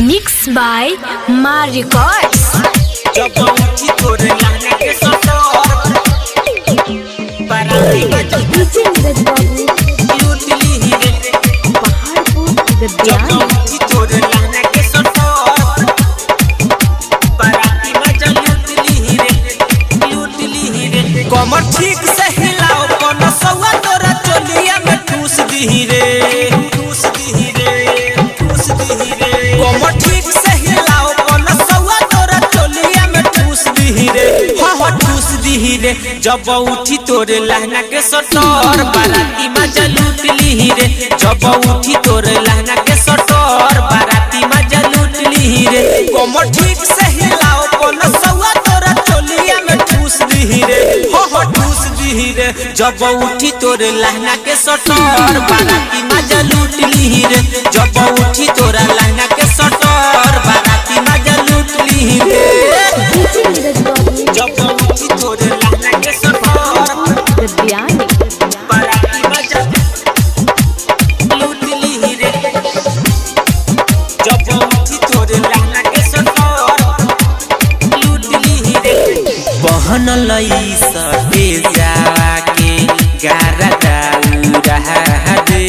Mixed by Ma Records. कमर ठीक से हिलाओ कोनो सौआ तोरा चोलिया में ठूस दही रे ठूस दही रे ठूस दही रे कमर ठीक से हिलाओ कोनो सौआ तोरा चोलिया में ठूस दही रे हो ठूस दही रे जब उठी तोरे लहंगा के सटर बाराती मजा लूट ली रे जब उठी तोरे लहंगा के सटर बाराती मजा लूट ली रे कमर ठीक से हिलाओ कोनो सौआ तोरा चोलिया में ठूस दही रे ठूस दही रे जब उठी तोरे लहंगा के सटर बाराती मजा लूट ली रे जब उठी तोरा लहंगा के सटर बाराती मजा लूट ली रे जब उठी तोरे लहंगा के सटर बाराती मजा लूट ली रे जब उठी तोरे लहंगा के सटर लूट ली रे बहन लई सके जाके गारा दाऊरा दे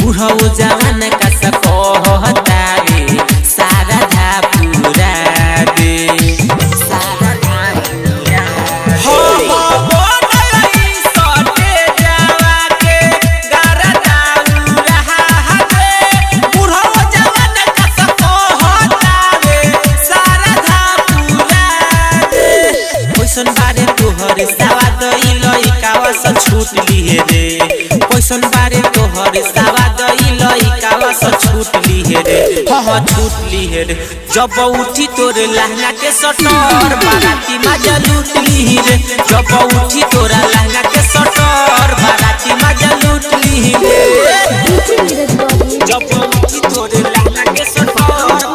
बुढ़ो जवान का सकता रे सारा धा पूरा दे सारा धा पूरा हो बहन लई सके जाके गारा दाऊरा दे बुढ़ो जवान का सकता रे सारा धा पूरा दे ओइसन बारे तोहर सवाद इलई कावा से छूट लिए रे ओइसन बारे तोहर सवाद इलई कावा से छूट लिए रे हो छूट लिए रे जब उठी तोरे लहंगा के सटर बाराती मजा लूट ली रे जब उठी तोरा लहंगा के सटर बाराती मजा लूट ली रे जब उठी तोरे लहंगा के सटर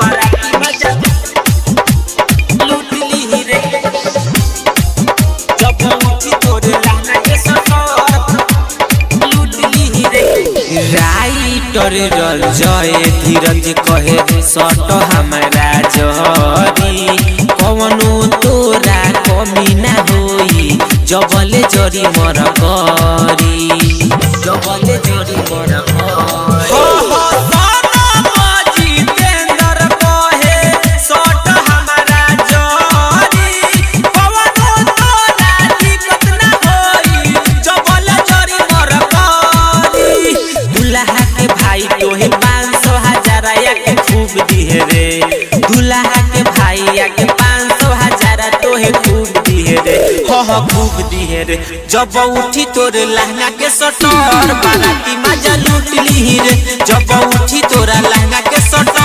बाराती मजा लूट ली रे जब उठी तोरे लहंगा के सटर लूट ली रे राइटर जय धीरज कहे सट हमारा जरी कवनो तोरा कमी ना होई जबले जरी मर करी जबले जरी मर तोहे 500,000 के खूब दिहे रे दुल्हा के भाईया के 500,000 तोहे खूब दिहे रे हो खूब दिहे रे जब उठी तोरे लहंगा के सटर बाराती मजा लूट ली रे जब उठी तोरा लहंगा के सटर